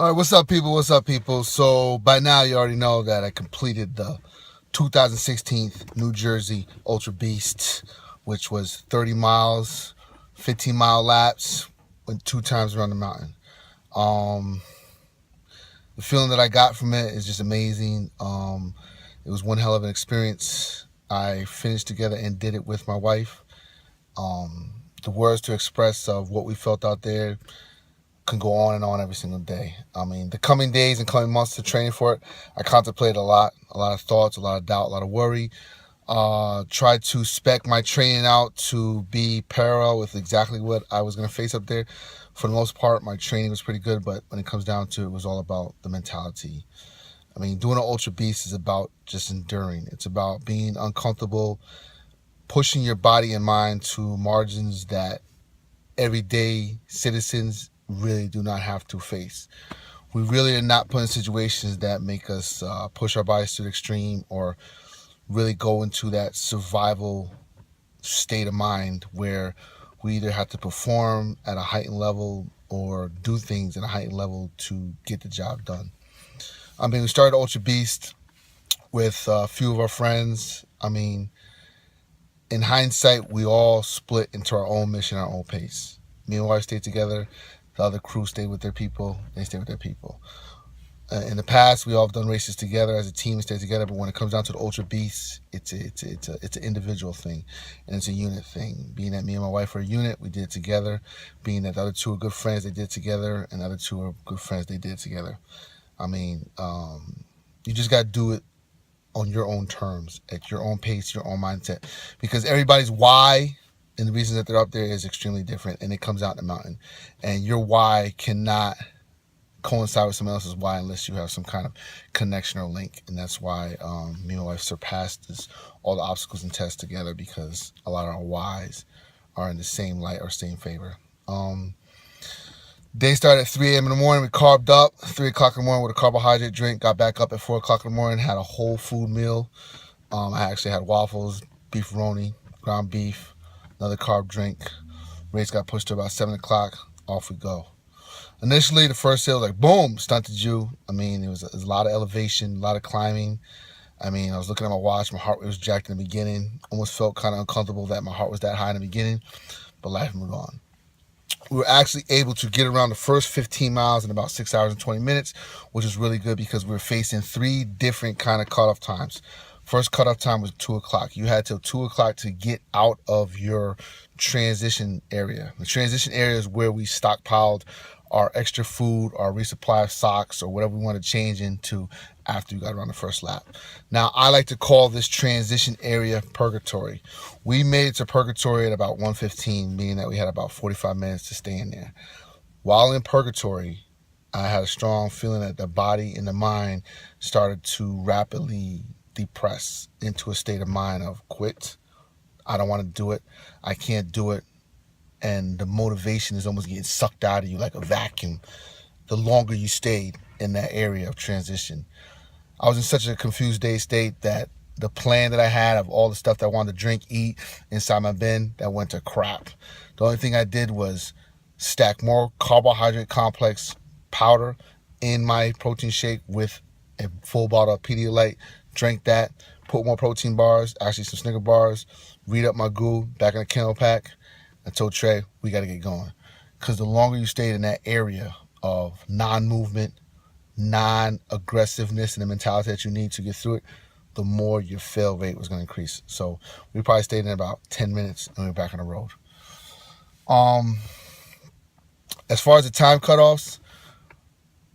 All right, what's up, people? What's up, people? So by now you already know that I completed the 2016 New Jersey Ultra Beast, which was 30 miles, 15-mile laps, went 2 times around the mountain. Um, the feeling that I got from it is just amazing. It was one hell of an experience. I finished together and did it with my wife. The words to express of what we felt out there can go on and on every single day. I mean, the coming days and coming months of training for it, I contemplated a lot of thoughts, a lot of doubt, a lot of worry. Tried to spec my training out to be parallel with exactly what I was going to face up there. For the most part, my training was pretty good, but when it comes down to it, it was all about the mentality. I mean, doing an ultra beast is about just enduring. It's about being uncomfortable, pushing your body and mind to margins that everyday citizens really do not have to face. We really are not put in situations that make us push our bodies to the extreme or really go into that survival state of mind where we either have to perform at a heightened level or do things at a heightened level to get the job done. I mean, we started Ultra Beast with a few of our friends. I mean, in hindsight, we all split into our own mission, our own pace. Me and my wife stayed together. The other crew stayed with their people. They stayed with their people. In the past, we all have done races together as a team and stayed together. But when it comes down to the Ultra Beast, it's an individual thing, and it's a unit thing. Being that me and my wife are a unit, we did it together. Being that the other two are good friends, they did it together, and the other two are good friends, they did it together. I mean, you just got to do it on your own terms, at your own pace, your own mindset, because everybody's why and the reason that they're up there is extremely different, and it comes out in the mountain, and your why cannot coincide with someone else's why unless you have some kind of connection or link. And that's why me and my wife surpassed all the obstacles and tests together, because a lot of our whys are in the same light or same favor. Day started at 3 a.m. in the morning. We carved up 3 o'clock in the morning with a carbohydrate drink. Got back up at 4 o'clock in the morning. Had a whole food meal. I actually had waffles, beef roni, ground beef, another carb drink. Race got pushed to about 7 o'clock. Off we go. Initially, the first hill, like, boom, stunted you. I mean, it was a lot of elevation, a lot of climbing. I mean, I was looking at my watch. My heart rate was jacked in the beginning. Almost felt kind of uncomfortable that my heart was that high in the beginning. But life moved on. We were actually able to get around the first 15 miles in about 6 hours and 20 minutes, which is really good because we were facing 3 different kind of cutoff times. First cutoff time was 2 o'clock. You had till 2 o'clock to get out of your transition area. The transition area is where we stockpiled our extra food, our resupply of socks, or whatever we want to change into after we got around the first lap. Now, I like to call this transition area purgatory. We made it to purgatory at about 1:15, meaning that we had about 45 minutes to stay in there. While in purgatory, I had a strong feeling that the body and the mind started to rapidly depress into a state of mind of quit. I don't want to do it. I can't do it. And the motivation is almost getting sucked out of you like a vacuum the longer you stayed in that area of transition. I was in such a confused day state that the plan that I had of all the stuff that I wanted to drink, eat inside my bin, that went to crap. The only thing I did was stack more carbohydrate complex powder in my protein shake with a full bottle of Pedialyte, drank that, put more protein bars, actually some Snicker bars, read up my goo back in the kennel pack. I told Trey, we got to get going. Because the longer you stayed in that area of non-movement, non-aggressiveness, and the mentality that you need to get through it, the more your fail rate was going to increase. So we probably stayed in about 10 minutes and we were back on the road. As far as the time cutoffs,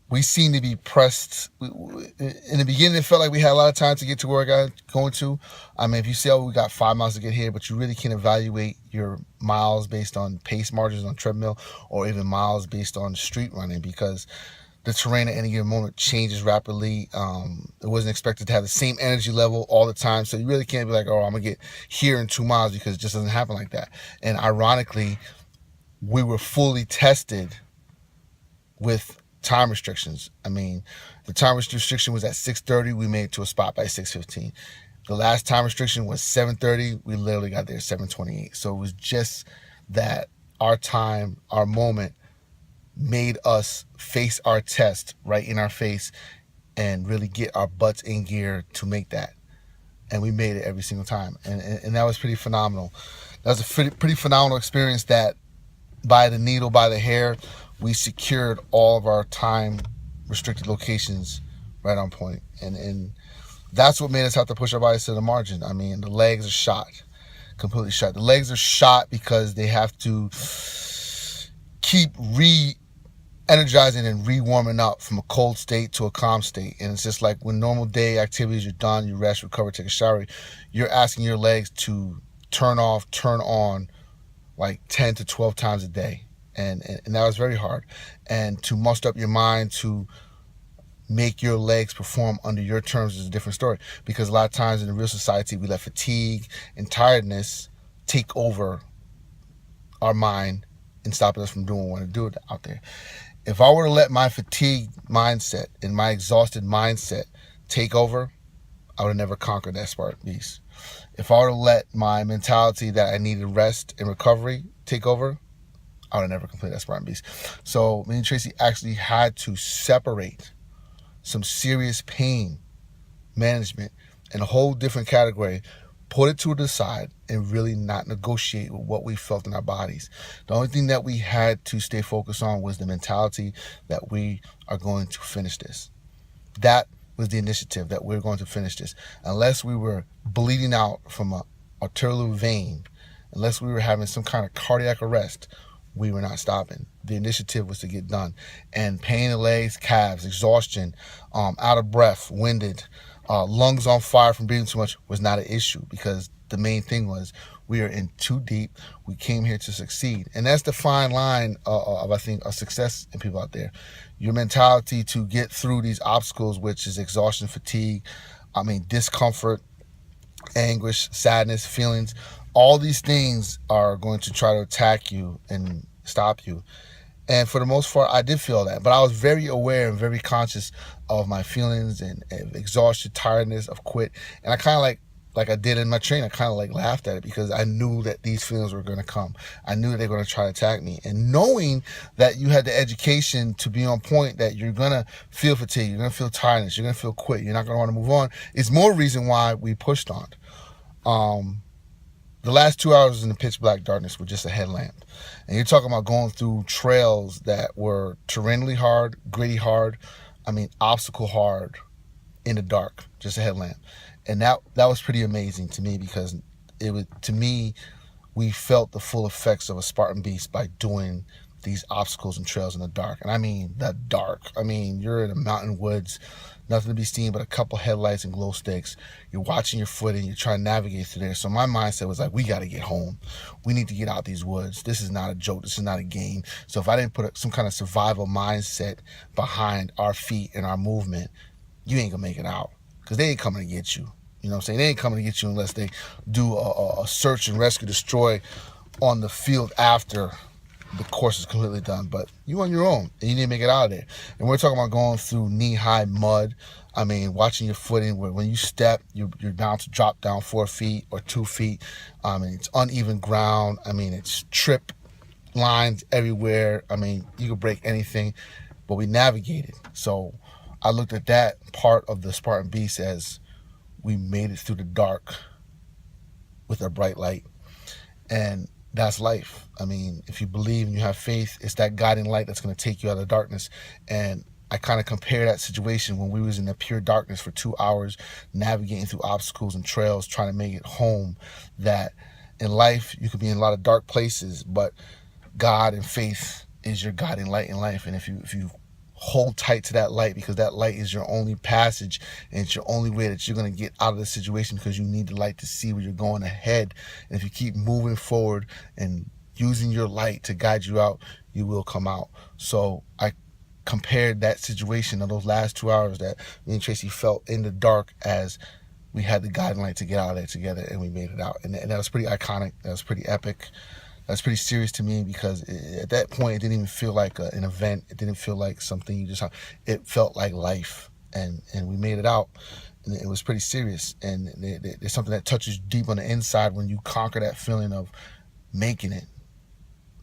we seem to be pressed. In the beginning, it felt like we had a lot of time to get to where I got going to. I mean, if you say, oh, we got 5 miles to get here, but you really can't evaluate your miles based on pace margins on treadmill or even miles based on street running, because the terrain at any given moment changes rapidly. It wasn't expected to have the same energy level all the time. So you really can't be like, oh, I'm going to get here in 2 miles, because it just doesn't happen like that. And ironically, we were fully tested with time restrictions. I mean, the time restriction was at 6:30. We made it to a spot by 6:15. The last time restriction was 7:30. We literally got there at 7:28. So it was just that our time, our moment made us face our test right in our face and really get our butts in gear to make that. And we made it every single time. And that was pretty phenomenal. That was a pretty phenomenal experience that by the needle, by the hair, we secured all of our time restricted locations right on point. And that's what made us have to push our bodies to the margin. I mean, the legs are shot, completely shot. The legs are shot because they have to keep energizing and re-warming up from a cold state to a calm state. And it's just like when normal day activities, you're done, you rest, recover, take a shower, you're asking your legs to turn off, turn on like 10 to 12 times a day. And that was very hard. And to muster up your mind to make your legs perform under your terms is a different story, because a lot of times in the real society we let fatigue and tiredness take over our mind and stopping us from doing what we want to do out there. If I were to let my fatigue mindset and my exhausted mindset take over, I would have never conquered that Spartan beast. If I were to let my mentality that I needed rest and recovery take over, I would have never completed that Spartan beast. So me and Tracy actually had to separate some serious pain management in a whole different category, put it to the side, and really not negotiate with what we felt in our bodies. The only thing that we had to stay focused on was the mentality that we are going to finish this. That was the initiative, that we're going to finish this. Unless we were bleeding out from an arterial vein, unless we were having some kind of cardiac arrest, we were not stopping. The initiative was to get done. And pain in the legs, calves, exhaustion, out of breath, winded, lungs on fire from breathing too much was not an issue, because the main thing was we are in too deep. We came here to succeed. And that's the fine line of, I think, a success in people out there. Your mentality to get through these obstacles, which is exhaustion, fatigue, discomfort, anguish, sadness, feelings. All these things are going to try to attack you and stop you. And for the most part, I did feel that. But I was very aware and very conscious of my feelings and exhaustion, tiredness, of quit. And I kind of like I did in my training, I kind of like laughed at it, because I knew that these feelings were going to come. I knew they were going to try to attack me. And knowing that you had the education to be on point, that you're going to feel fatigue, you're going to feel tiredness, you're going to feel quit, you're not going to want to move on, is more reason why we pushed on. The last 2 hours in the pitch black darkness were just a headlamp. And you're talking about going through trails that were terrainally hard, gritty hard, obstacle hard, in the dark, just a headlamp. And that was pretty amazing to me, because to me, we felt the full effects of a Spartan beast by doing these obstacles and trails in the dark. And I mean the dark. You're in the mountain woods, nothing to be seen but a couple headlights and glow sticks. You're watching your footing, you're trying to navigate through there. So my mindset was like, we got to get home. We need to get out these woods. This is not a joke. This is not a game. So if I didn't put some kind of survival mindset behind our feet and our movement, you ain't gonna make it out, because they ain't coming to get you. You know what I'm saying? They ain't coming to get you unless they do a search and rescue, destroy on the field after the course is completely done. But you on your own, and you need to make it out of there. And we're talking about going through knee-high mud. Watching your footing, where when you step, you're bound to drop down 4 feet or 2 feet. It's uneven ground. It's trip lines everywhere. You could break anything, but we navigated. So I looked at that part of the Spartan Beast as we made it through the dark with a bright light. And that's life. If you believe and you have faith, it's that guiding light that's going to take you out of the darkness. And I kind of compare that situation when we was in the pure darkness for 2 hours, navigating through obstacles and trails, trying to make it home, that in life, you could be in a lot of dark places, but God and faith is your guiding light in life. And if you hold tight to that light, because that light is your only passage, and it's your only way that you're going to get out of the situation, because you need the light to see where you're going ahead. And if you keep moving forward and using your light to guide you out, you will come out. So I compared that situation of those last 2 hours that me and Tracy felt in the dark, as we had the guiding light to get out of there together, and we made it out. And that was pretty iconic. That was pretty epic. That's pretty serious to me, because at that point, it didn't even feel like an event. It didn't feel like something you just, it felt like life. And we made it out. And it was pretty serious. And there's something that touches deep on the inside when you conquer that feeling of making it.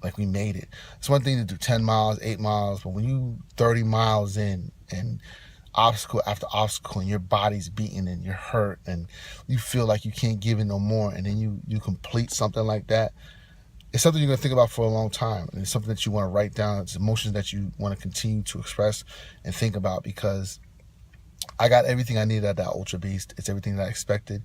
like we made it. It's one thing to do 10 miles, 8 miles, but when you 30 miles in and obstacle after obstacle and your body's beating and you're hurt and you feel like you can't give it no more, and then you complete something like that, it's something you're going to think about for a long time. And it's something that you want to write down. It's emotions that you want to continue to express and think about, because I got everything I needed at that Ultra Beast. It's everything that I expected.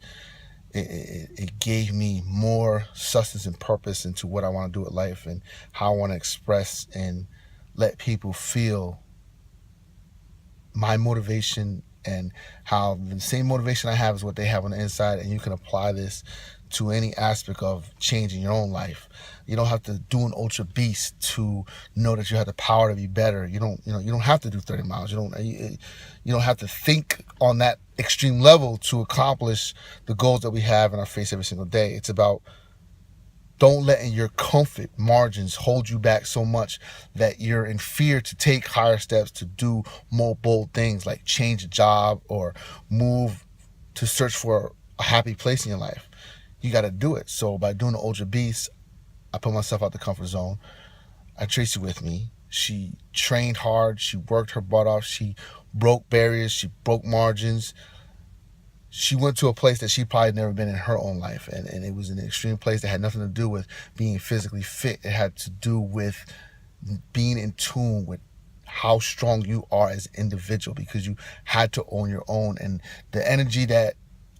It gave me more substance and purpose into what I want to do with life and how I want to express and let people feel my motivation, and how the same motivation I have is what they have on the inside. And you can apply this to any aspect of changing your own life. You don't have to do an Ultra Beast to know that you have the power to be better. You don't have to do 30 miles. You don't have to think on that extreme level to accomplish the goals that we have in our face every single day. It's about don't letting your comfort margins hold you back so much that you're in fear to take higher steps, to do more bold things like change a job or move to search for a happy place in your life. You got to do it. So by doing the Ultra Beast, I put myself out the comfort zone. I had Tracy with me. She trained hard. She worked her butt off. She broke barriers. She broke margins. She went to a place that she probably never been in her own life. And it was an extreme place that had nothing to do with being physically fit. It had to do with being in tune with how strong you are as an individual, because you had to own your own. And the energy that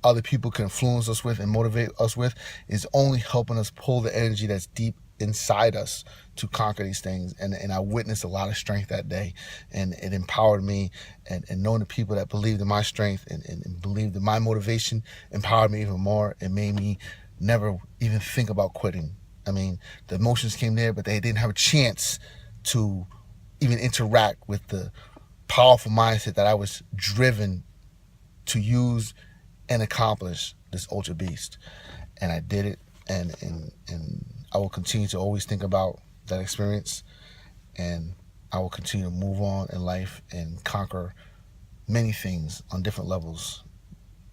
other people can influence us with and motivate us with is only helping us pull the energy that's deep inside us to conquer these things. And I witnessed a lot of strength that day, and it empowered me. And knowing the people that believed in my strength and believed in my motivation empowered me even more. It made me never even think about quitting. I mean, the emotions came there, but they didn't have a chance to even interact with the powerful mindset that I was driven to use and accomplish this Ultra Beast. And I did it, and I will continue to always think about that experience, and I will continue to move on in life and conquer many things on different levels.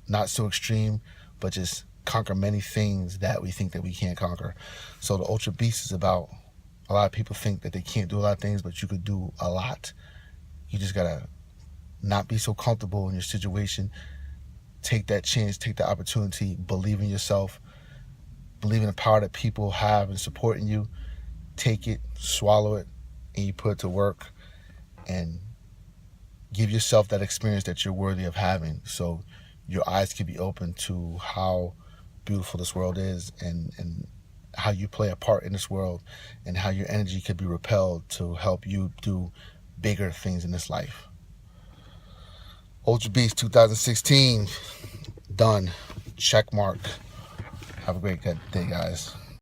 Not so extreme, but just conquer many things that we think that we can't conquer. So the Ultra Beast is about, a lot of people think that they can't do a lot of things, but you could do a lot. You just gotta not be so comfortable in your situation. Take that chance, take the opportunity, believe in yourself, believe in the power that people have in supporting you. Take it, swallow it, and you put it to work, and give yourself that experience that you're worthy of having, so your eyes can be open to how beautiful this world is, and how you play a part in this world, and how your energy could be repelled to help you do bigger things in this life. Ultra Beast 2016, done. Check mark. Have a great day, guys.